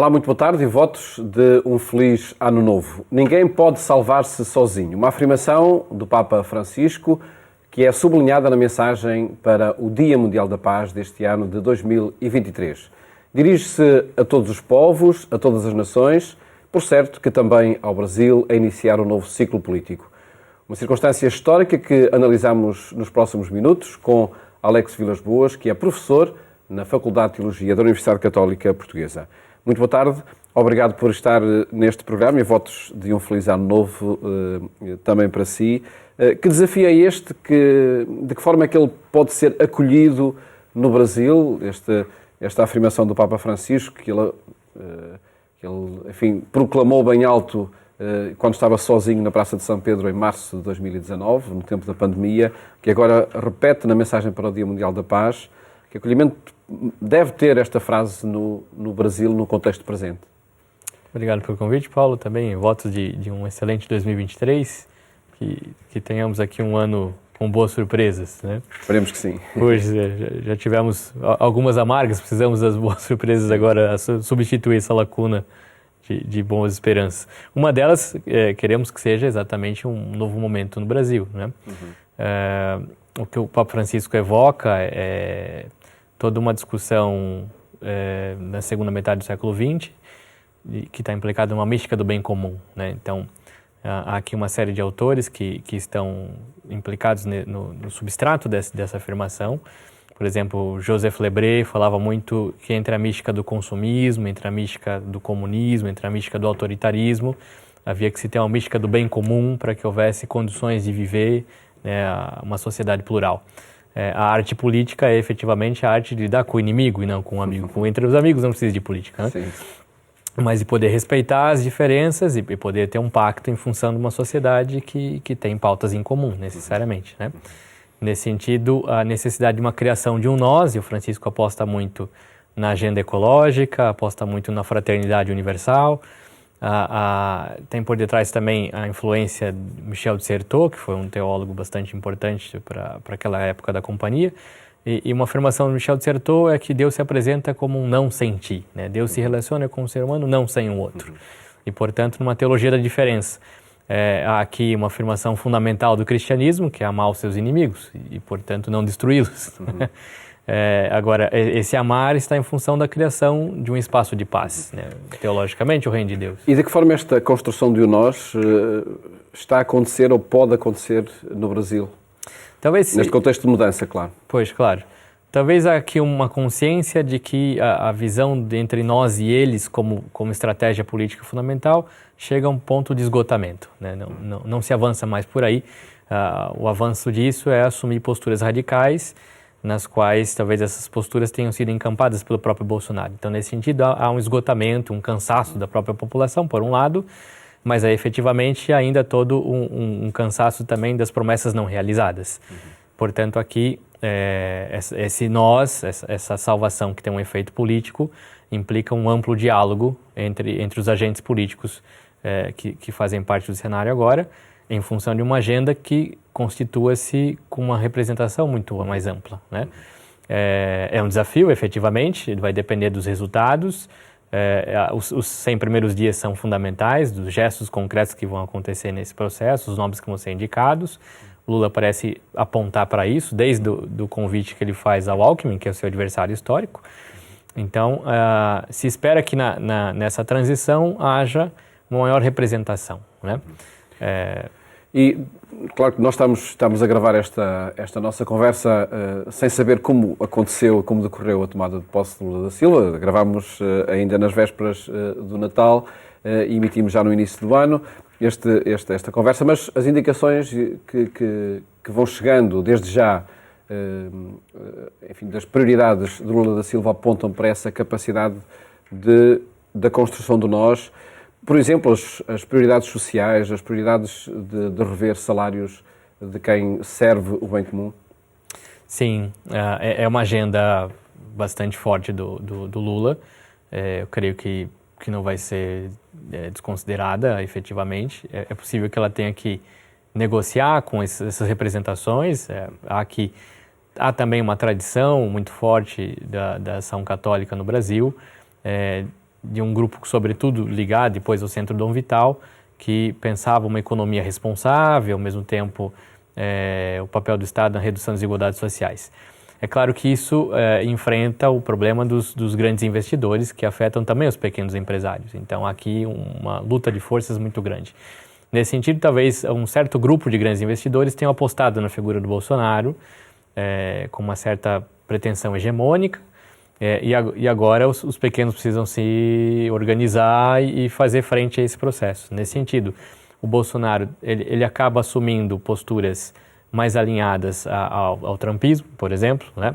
Olá, muito boa tarde e votos de um feliz ano novo. Ninguém pode salvar-se sozinho. Uma afirmação do Papa Francisco que é sublinhada na mensagem para o Dia Mundial da Paz deste ano de 2023. Dirige-se a todos os povos, a todas as nações, por certo que também ao Brasil, a iniciar um novo ciclo político. Uma circunstância histórica que analisamos nos próximos minutos com Alex Vilas Boas, que é professor na Faculdade de Teologia da Universidade Católica Portuguesa. Muito boa tarde, obrigado por estar neste programa e votos de um feliz ano novo também para si. Que desafio é este? De que forma é que ele pode ser acolhido no Brasil? Esta afirmação do Papa Francisco, que ele enfim, proclamou bem alto quando estava sozinho na Praça de São Pedro em março de 2019, no tempo da pandemia, que agora repete na mensagem para o Dia Mundial da Paz. Que acolhimento deve ter esta frase no Brasil, no contexto presente? Obrigado pelo convite, Paulo. Também votos de um excelente 2023, que tenhamos aqui um ano com boas surpresas, né? Esperemos que sim. Pois já tivemos algumas amargas, precisamos das boas surpresas agora, a substituir essa lacuna de boas esperanças. Uma delas, queremos que seja exatamente um novo momento no Brasil, né? O que o Papa Francisco evoca é toda uma discussão na segunda metade do século XX, que está implicada numa mística do bem comum, né? Então, há aqui uma série de autores que estão implicados no substrato dessa afirmação. Por exemplo, Joseph Lebré falava muito que entre a mística do consumismo, entre a mística do comunismo, entre a mística do autoritarismo, havia que se ter uma mística do bem comum para que houvesse condições de viver, né, uma sociedade plural. A arte política é efetivamente a arte de lidar com o inimigo e não com o amigo. Entre os amigos não precisa de política, né? Sim. Mas de poder respeitar as diferenças e poder ter um pacto em função de uma sociedade que tem pautas em comum, necessariamente, né? Nesse sentido, a necessidade de uma criação de um nós, e o Francisco aposta muito na agenda ecológica, aposta muito na fraternidade universal. Tem por detrás também a influência de Michel de Certeau, que foi um teólogo bastante importante para aquela época da companhia. E uma afirmação de Michel de Certeau é que Deus se apresenta como um não sem ti, né? Deus se relaciona com o ser humano não sem o outro. E, portanto, numa teologia da diferença. Há aqui uma afirmação fundamental do cristianismo, que é amar os seus inimigos e portanto, não destruí-los. Agora, esse amar está em função da criação de um espaço de paz, né? Teologicamente, o reino de Deus. E de que forma esta construção de um nós está a acontecer ou pode acontecer no Brasil? Talvez neste contexto de mudança, claro. Pois, claro. Talvez há aqui uma consciência de que a visão entre nós e eles como estratégia política fundamental chega a um ponto de esgotamento, né? Não se avança mais por aí. O avanço disso é assumir posturas radicais, nas quais talvez essas posturas tenham sido encampadas pelo próprio Bolsonaro. Então, nesse sentido, há um esgotamento, um cansaço da própria população, por um lado, mas efetivamente ainda todo um cansaço também das promessas não realizadas. Portanto, aqui, esse nós, essa salvação que tem um efeito político, implica um amplo diálogo entre os agentes políticos que fazem parte do cenário agora, em função de uma agenda que constitua-se com uma representação muito mais ampla, né? É um desafio, efetivamente, vai depender dos resultados. Os 100 primeiros dias são fundamentais, dos gestos concretos que vão acontecer nesse processo, os nomes que vão ser indicados. Lula parece apontar para isso, desde o convite que ele faz ao Alckmin, que é o seu adversário histórico. Então, se espera que nessa transição haja uma maior representação, né? E, claro que nós estamos a gravar esta nossa conversa sem saber como aconteceu, como decorreu a tomada de posse de Lula da Silva. Gravámos ainda nas vésperas do Natal e emitimos já no início do ano esta conversa, mas as indicações que vão chegando desde já, enfim, das prioridades de Lula da Silva apontam para essa capacidade da construção do nós. Por exemplo, as prioridades sociais, as prioridades de rever salários de quem serve o bem comum? Sim, é uma agenda bastante forte do Lula. Eu creio que não vai ser desconsiderada, efetivamente. É possível que ela tenha que negociar com essas representações. Há também uma tradição muito forte da ação católica no Brasil, de um grupo, sobretudo, ligado depois ao Centro Dom Vital, que pensava uma economia responsável, ao mesmo tempo o papel do Estado na redução das desigualdades sociais. É claro que isso enfrenta o problema dos grandes investidores, que afetam também os pequenos empresários. Então, aqui uma luta de forças muito grande. Nesse sentido, talvez um certo grupo de grandes investidores tenham apostado na figura do Bolsonaro, com uma certa pretensão hegemônica, e agora os pequenos precisam se organizar e fazer frente a esse processo. Nesse sentido, o Bolsonaro ele acaba assumindo posturas mais alinhadas ao trumpismo, por exemplo, né?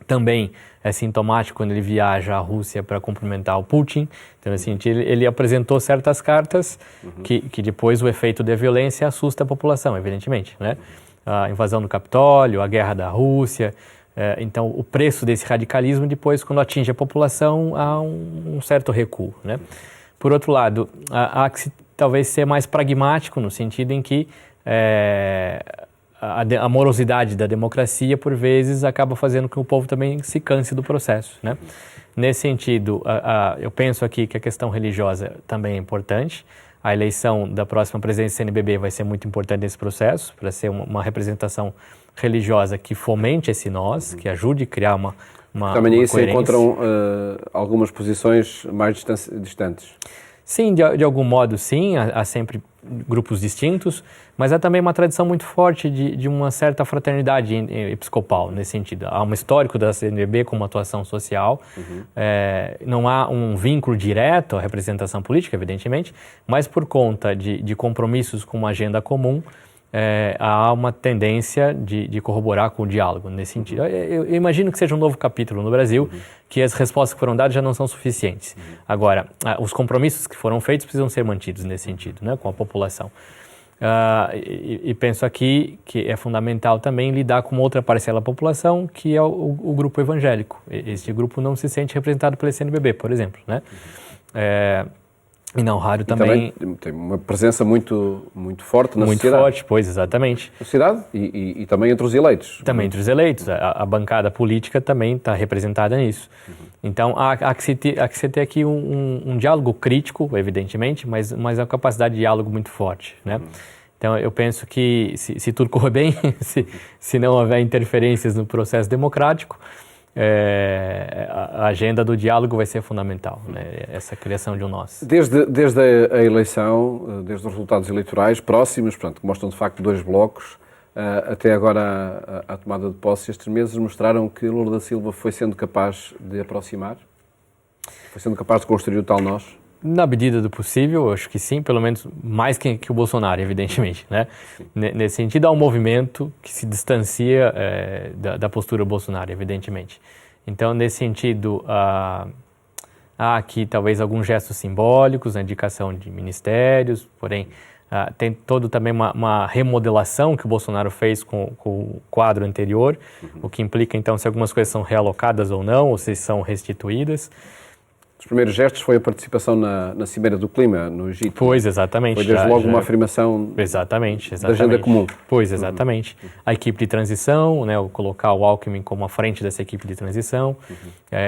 Também é sintomático quando ele viaja à Rússia para cumprimentar o Putin. Então, assim, ele apresentou certas cartas que depois o efeito da violência assusta a população, evidentemente, né? A invasão do Capitólio, a guerra da Rússia. Então, o preço desse radicalismo, depois, quando atinge a população, há um certo recuo, né? Por outro lado, há que talvez ser mais pragmático, no sentido em que a morosidade da democracia, por vezes, acaba fazendo com que o povo também se canse do processo, né? Nesse sentido, eu penso aqui que a questão religiosa também é importante. A eleição da próxima presidência do CNBB vai ser muito importante nesse processo, para ser uma representação religiosa que fomente esse nós, que ajude a criar uma também aí coerência. se encontram algumas posições mais distantes. Sim, de algum modo sim, há sempre grupos distintos, mas há também uma tradição muito forte de uma certa fraternidade episcopal, nesse sentido. Há um histórico da CNBB com uma atuação social, não há um vínculo direto à representação política, evidentemente, mas por conta de compromissos com uma agenda comum, há uma tendência de corroborar com o diálogo nesse sentido. Eu imagino que seja um novo capítulo no Brasil, que as respostas que foram dadas já não são suficientes. Agora, os compromissos que foram feitos precisam ser mantidos nesse sentido, né, com a população. E penso aqui que é fundamental também lidar com outra parcela da população, que é o grupo evangélico. Este grupo não se sente representado pelo CNBB, por exemplo, né? E não raro também tem uma presença muito forte na sociedade. Muito forte, pois, exatamente. Na sociedade e também entre os eleitos. Também entre os eleitos. A bancada política também está representada nisso. Então, há que se ter aqui um diálogo crítico, evidentemente, mas a capacidade de diálogo muito forte, né? Então, eu penso que se tudo correr bem, se não houver interferências no processo democrático, a agenda do diálogo vai ser fundamental, né? Essa criação de um nós. Desde a eleição, desde os resultados eleitorais próximos, portanto, que mostram de facto dois blocos, até agora a tomada de posse, estes meses mostraram que Lula da Silva foi sendo capaz de aproximar, foi sendo capaz de construir o tal nós. Na medida do possível, eu acho que sim, pelo menos mais que o Bolsonaro, evidentemente, né? Nesse sentido, há um movimento que se distancia da postura Bolsonaro, evidentemente. Então, nesse sentido, há aqui talvez alguns gestos simbólicos, a indicação de ministérios, porém, tem todo também uma remodelação que o Bolsonaro fez com o quadro anterior, o que implica, então, se algumas coisas são realocadas ou não, ou se são restituídas. Os primeiros gestos foi a participação na Cimeira do Clima, no Egito. Pois, exatamente. Foi desde logo uma afirmação exatamente. da agenda comum. Pois, exatamente. A equipe de transição, né, colocar o Alckmin como à frente dessa equipe de transição,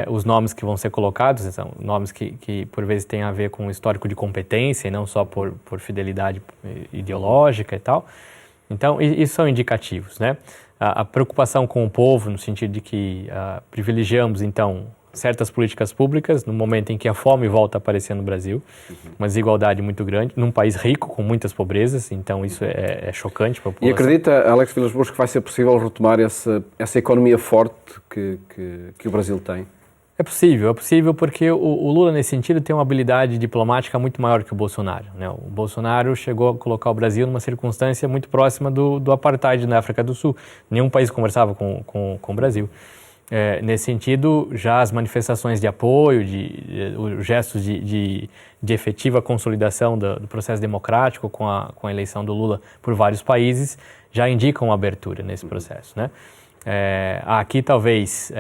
os nomes que vão ser colocados, são nomes que por vezes têm a ver com o histórico de competência e não só por fidelidade ideológica e tal. Então, isso são indicativos, né? A preocupação com o povo, no sentido de que privilegiamos, então, certas políticas públicas, no momento em que a fome volta a aparecer no Brasil, uma desigualdade muito grande, num país rico, com muitas pobrezas, então isso é chocante para a população. E acredita, Alex Vilas Boas, que vai ser possível retomar essa economia forte que o Brasil tem? É possível porque o Lula, nesse sentido, tem uma habilidade diplomática muito maior que o Bolsonaro, né? O Bolsonaro chegou a colocar o Brasil numa circunstância muito próxima do apartheid na África do Sul. Nenhum país conversava com o Brasil. Nesse sentido, já as manifestações de apoio, os gestos de efetiva consolidação do processo democrático com a eleição do Lula por vários países já indicam uma abertura nesse processo, né? Há aqui talvez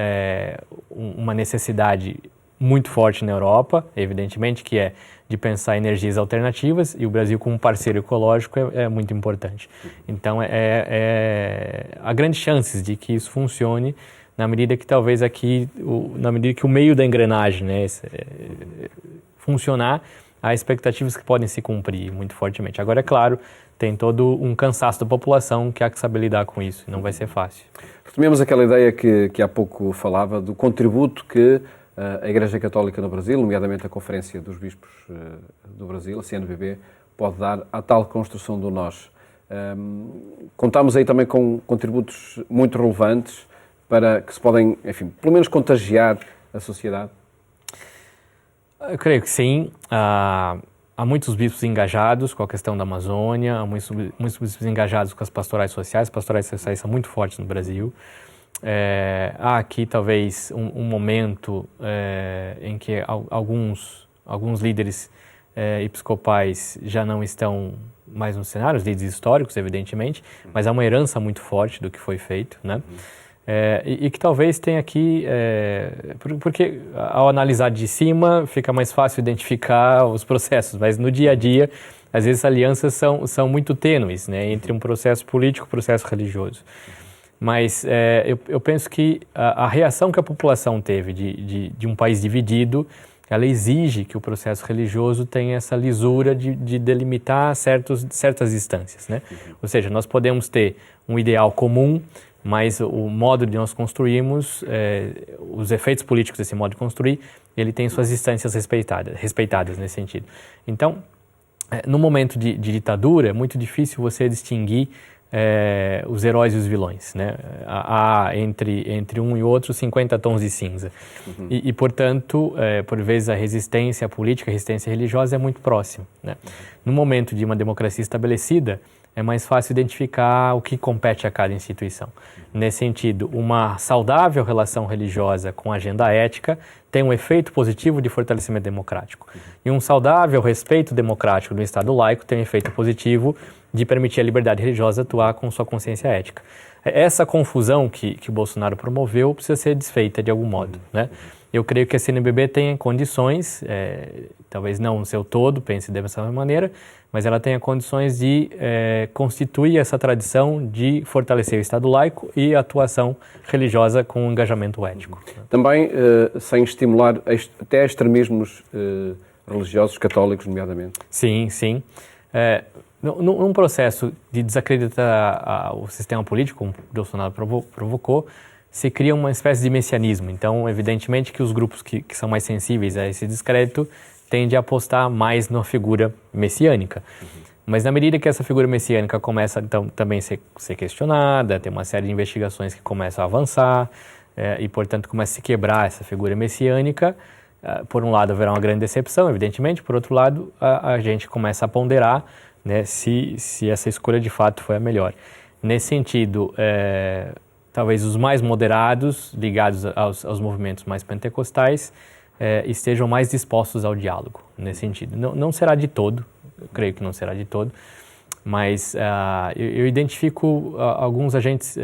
uma necessidade muito forte na Europa, evidentemente, que é de pensar energias alternativas, e o Brasil como parceiro ecológico é muito importante. Então, há grandes chances de que isso funcione na medida que talvez aqui, na medida que o meio da engrenagem, né, funcionar, há expectativas que podem se cumprir muito fortemente. Agora, é claro, tem todo um cansaço da população que há que saber lidar com isso, não vai ser fácil. Retomemos aquela ideia que há pouco falava do contributo que a Igreja Católica no Brasil, nomeadamente a Conferência dos Bispos do Brasil, a CNBB, pode dar à tal construção do nós. Contamos aí também com contributos muito relevantes para que se podem, enfim, pelo menos contagiar a sociedade? Eu creio que sim. Há muitos bispos engajados com a questão da Amazônia, há muitos bispos engajados com as pastorais sociais são muito fortes no Brasil. Há aqui talvez um momento em que alguns líderes episcopais já não estão mais no cenário, os líderes históricos, evidentemente, mas há uma herança muito forte do que foi feito, né? E que talvez tenha aqui, porque ao analisar de cima fica mais fácil identificar os processos, mas no dia a dia, às vezes, alianças são muito tênues, né, entre um processo político e um processo religioso. Mas eu penso que a reação que a população teve de um país dividido, ela exige que o processo religioso tenha essa lisura de delimitar certas distâncias, né? Ou seja, nós podemos ter um ideal comum, mas o modo de nós construirmos, os efeitos políticos desse modo de construir, ele tem suas distâncias respeitadas nesse sentido. Então, no momento de ditadura, é muito difícil você distinguir os heróis e os vilões, né? Há entre um e outro 50 tons de cinza. E portanto, por vezes a resistência política, a resistência religiosa é muito próxima, né? No momento de uma democracia estabelecida, é mais fácil identificar o que compete a cada instituição. Nesse sentido, uma saudável relação religiosa com a agenda ética tem um efeito positivo de fortalecimento democrático. E um saudável respeito democrático do Estado laico tem um efeito positivo de permitir a liberdade religiosa atuar com sua consciência ética. Essa confusão que o Bolsonaro promoveu precisa ser desfeita de algum modo, né? Eu creio que a CNBB tem condições, talvez não no seu todo, pense dessa maneira, mas ela tenha condições de constituir essa tradição de fortalecer o Estado laico e a atuação religiosa com um engajamento ético. Também sem estimular até extremismos religiosos, católicos, nomeadamente. Sim, sim. Num processo de desacreditar o sistema político, como o Bolsonaro provocou, se cria uma espécie de messianismo. Então, evidentemente que os grupos que são mais sensíveis a esse descrédito tendem a apostar mais na figura messiânica. Mas na medida que essa figura messiânica começa então, também a ser questionada, tem uma série de investigações que começam a avançar e, portanto, começa a se quebrar essa figura messiânica, por um lado haverá uma grande decepção, evidentemente, por outro lado a gente começa a ponderar, né, se essa escolha de fato foi a melhor. Nesse sentido, talvez os mais moderados, ligados aos movimentos mais pentecostais, estejam mais dispostos ao diálogo, nesse sentido. Não será de todo, eu creio que não será de todo, mas eu identifico alguns agentes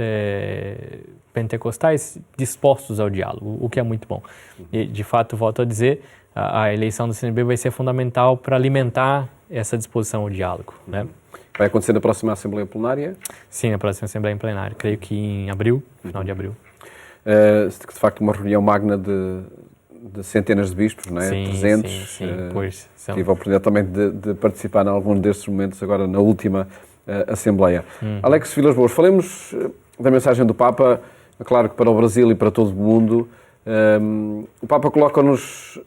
pentecostais dispostos ao diálogo, o que é muito bom. E, de fato, volto a dizer, a eleição do CNB vai ser fundamental para alimentar essa disposição ao diálogo, né? Vai acontecer na próxima Assembleia Plenária? Sim, na próxima Assembleia Plenária. Creio que em abril, final de abril. De facto, uma reunião magna de centenas de bispos, não é? Sim, 300. sim, pois. Tive a oportunidade também de participar em alguns destes momentos, agora na última Assembleia. Alex Vilas Boas, falemos da mensagem do Papa, claro que para o Brasil e para todo o mundo. O Papa coloca-nos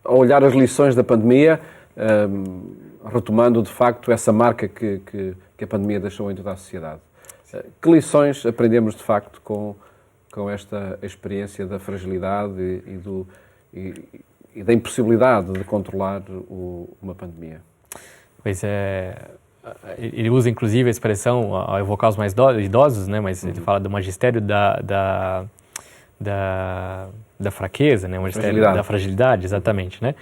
a olhar as lições da pandemia, retomando de facto essa marca que a pandemia deixou em toda a sociedade. Que lições aprendemos de facto com esta experiência da fragilidade e da impossibilidade de controlar uma pandemia? Pois é, ele usa inclusive a expressão ao evocar os mais idosos, né? Mas ele fala do magistério da fraqueza, né? O magistério da fragilidade, exatamente, né?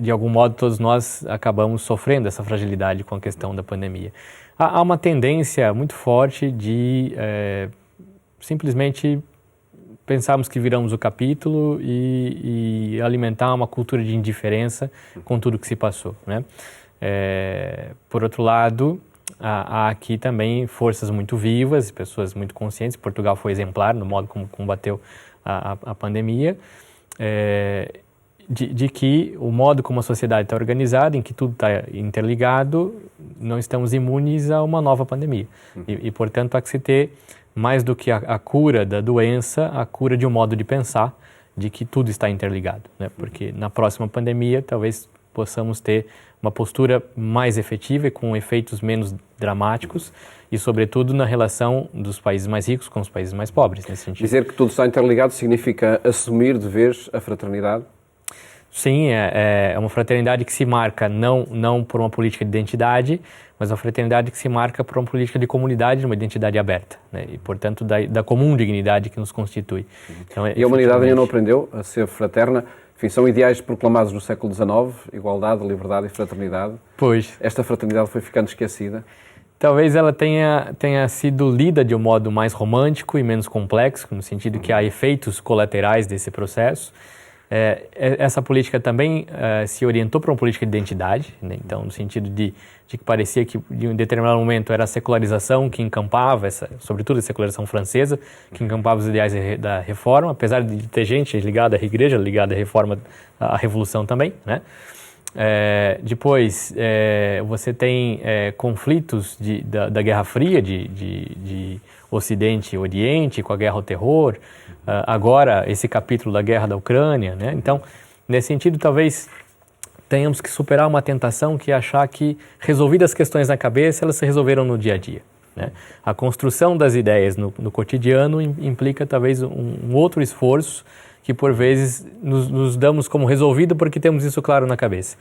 De algum modo todos nós acabamos sofrendo essa fragilidade com a questão da pandemia. Há uma tendência muito forte de simplesmente pensarmos que viramos o capítulo e alimentar uma cultura de indiferença com tudo que se passou, né? Por outro lado, há aqui também forças muito vivas, pessoas muito conscientes. Portugal foi exemplar no modo como combateu a pandemia. de que o modo como a sociedade está organizada, em que tudo está interligado, não estamos imunes a uma nova pandemia. E portanto, há que se ter, mais do que a cura da doença, a cura de um modo de pensar, de que tudo está interligado, né? Porque na próxima pandemia, talvez possamos ter uma postura mais efetiva e com efeitos menos dramáticos e, sobretudo, na relação dos países mais ricos com os países mais pobres, nesse sentido. Dizer que tudo está interligado significa assumir de vez a fraternidade? Sim, é uma fraternidade que se marca não por uma política de identidade, mas uma fraternidade que se marca por uma política de comunidade, uma identidade aberta, né? E, portanto, da comum dignidade que nos constitui. Então, e a humanidade ainda não aprendeu a ser fraterna? Enfim, são ideais proclamados no século XIX, igualdade, liberdade e fraternidade. Pois. Esta fraternidade foi ficando esquecida? Talvez ela tenha sido lida de um modo mais romântico e menos complexo, no sentido que há efeitos colaterais desse processo. Essa política também se orientou para uma política de identidade, né? Então, no sentido de que parecia que, em um determinado momento, era a secularização que encampava, sobretudo a secularização francesa, que encampava os ideais da reforma, apesar de ter gente ligada à igreja, ligada à reforma, à revolução também, né? Depois, você tem conflitos da Guerra Fria, de Ocidente e Oriente, com a guerra ao terror, agora esse capítulo da guerra da Ucrânia, né? Então, nesse sentido, talvez tenhamos que superar uma tentação que é achar que, resolvidas as questões na cabeça, elas se resolveram no dia a dia, né? A construção das ideias no cotidiano implica talvez um outro esforço que por vezes nos damos como resolvido porque temos isso claro na cabeça.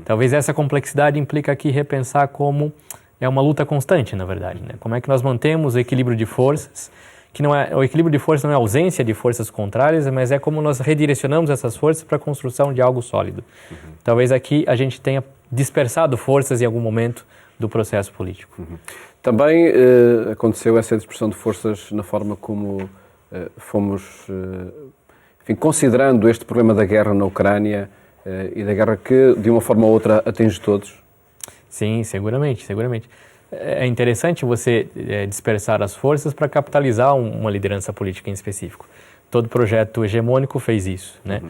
Talvez essa complexidade implica aqui repensar como é uma luta constante, na verdade, né? Como é que nós mantemos o equilíbrio de forças, que o equilíbrio de forças não é a ausência de forças contrárias, mas é como nós redirecionamos essas forças para a construção de algo sólido. Talvez aqui a gente tenha dispersado forças em algum momento do processo político. Também aconteceu essa dispersão de forças na forma como fomos... Enfim, considerando este problema da guerra na Ucrânia e da guerra que, de uma forma ou outra, atinge todos? Sim, seguramente. É interessante você dispersar as forças para capitalizar uma liderança política em específico. Todo projeto hegemônico fez isso, né?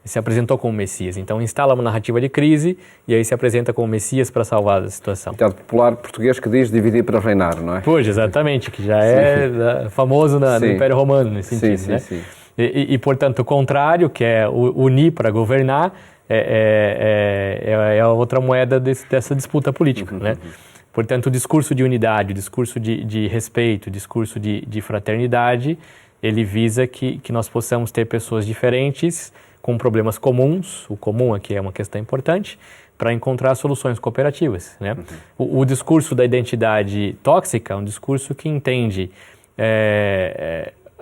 Se apresentou como Messias. Então, instala uma narrativa de crise e aí se apresenta como Messias para salvar a situação. O ditado popular português que diz dividir para reinar, não é? Pois, exatamente, que já é famoso no Império Romano, nesse sentido, né? Sim. E, portanto, o contrário, que é unir para governar, é a outra moeda dessa disputa política, né? Portanto, o discurso de unidade, o discurso de respeito, o discurso de fraternidade, ele visa que nós possamos ter pessoas diferentes, com problemas comuns, o comum aqui é uma questão importante, para encontrar soluções cooperativas, né? O discurso da identidade tóxica é um discurso que entende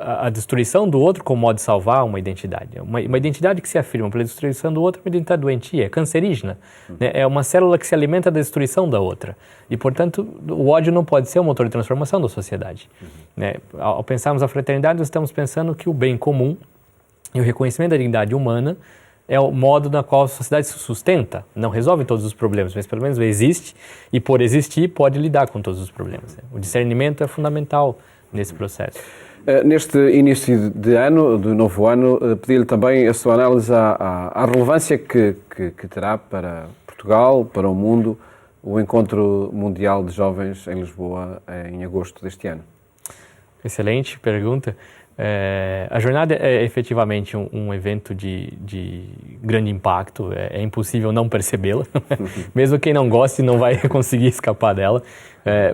a destruição do outro como modo de salvar uma identidade. Uma identidade que se afirma pela destruição do outro é uma identidade doentia, é cancerígena, né? É uma célula que se alimenta da destruição da outra. E, portanto, o ódio não pode ser um motor de transformação da sociedade, né? Ao pensarmos a fraternidade, nós estamos pensando que o bem comum e o reconhecimento da dignidade humana é o modo na qual a sociedade se sustenta. Não resolve todos os problemas, mas pelo menos existe e, por existir, pode lidar com todos os problemas, né? O discernimento é fundamental nesse processo. Neste início de ano, do novo ano, pedi-lhe também a sua análise à relevância que terá para Portugal, para o mundo, o Encontro Mundial de Jovens em Lisboa em agosto deste ano. Excelente pergunta. A jornada é efetivamente um evento de grande impacto, é impossível não percebê-la, mesmo quem não goste não vai conseguir escapar dela.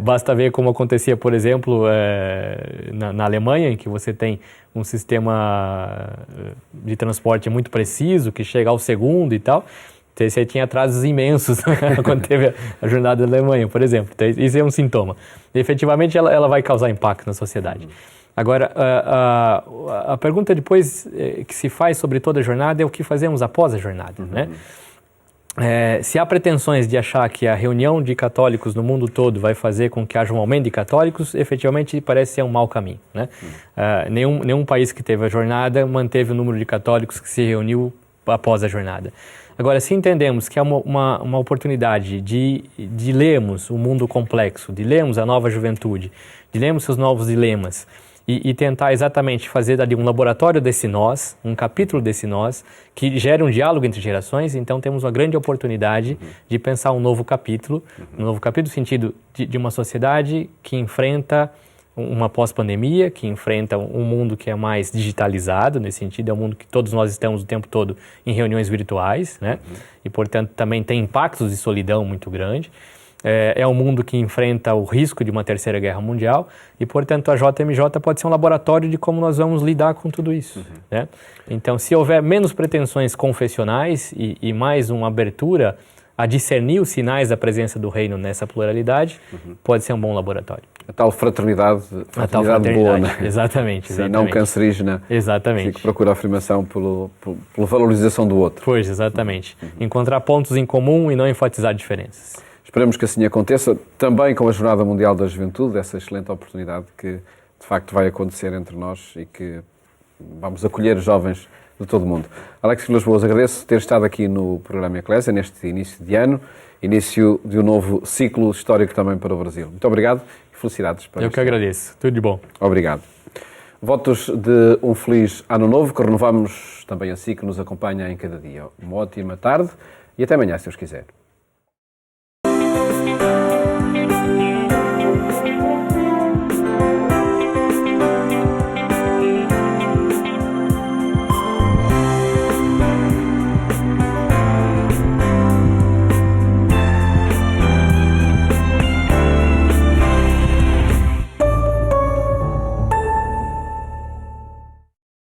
Basta ver como acontecia, por exemplo, na Alemanha, em que você tem um sistema de transporte muito preciso, que chega ao segundo e tal. Você tinha atrasos imensos quando teve a jornada da Alemanha, por exemplo. Então, isso é um sintoma. E, efetivamente, ela vai causar impacto na sociedade. Agora, a pergunta depois que se faz sobre toda a jornada é o que fazemos após a jornada, né? Se há pretensões de achar que a reunião de católicos no mundo todo vai fazer com que haja um aumento de católicos, efetivamente parece ser um mau caminho, né? Nenhum país que teve a jornada manteve o número de católicos que se reuniu após a jornada. Agora, se entendemos que é uma oportunidade de lermos o mundo complexo, de lermos a nova juventude, de lermos seus novos dilemas, e tentar exatamente fazer ali um laboratório desse nós, um capítulo desse nós, que gere um diálogo entre gerações. Então temos uma grande oportunidade de pensar um novo capítulo no sentido de uma sociedade que enfrenta uma pós-pandemia, que enfrenta um mundo que é mais digitalizado, nesse sentido, é um mundo que todos nós estamos o tempo todo em reuniões virtuais, né? E, portanto, também tem impactos de solidão muito grande. É um mundo que enfrenta o risco de uma terceira guerra mundial e, portanto, a JMJ pode ser um laboratório de como nós vamos lidar com tudo isso, né? Então, se houver menos pretensões confessionais e mais uma abertura a discernir os sinais da presença do reino nessa pluralidade, pode ser um bom laboratório. A tal fraternidade boa, né? Exatamente. Sim, não cancerígena. Exatamente. Que procura a afirmação pela valorização do outro. Pois, exatamente. Encontrar pontos em comum e não enfatizar diferenças. Esperamos que assim aconteça, também com a Jornada Mundial da Juventude, essa excelente oportunidade que, de facto, vai acontecer entre nós e que vamos acolher jovens de todo o mundo. Alex Vilas Boas, agradeço ter estado aqui no programa Eclésia, neste início de ano, início de um novo ciclo histórico também para o Brasil. Muito obrigado e felicidades. Eu que agradeço. Tudo de bom. Obrigado. Votos de um feliz ano novo, que renovamos também assim que nos acompanha em cada dia. Uma ótima tarde e até amanhã, se Deus quiser.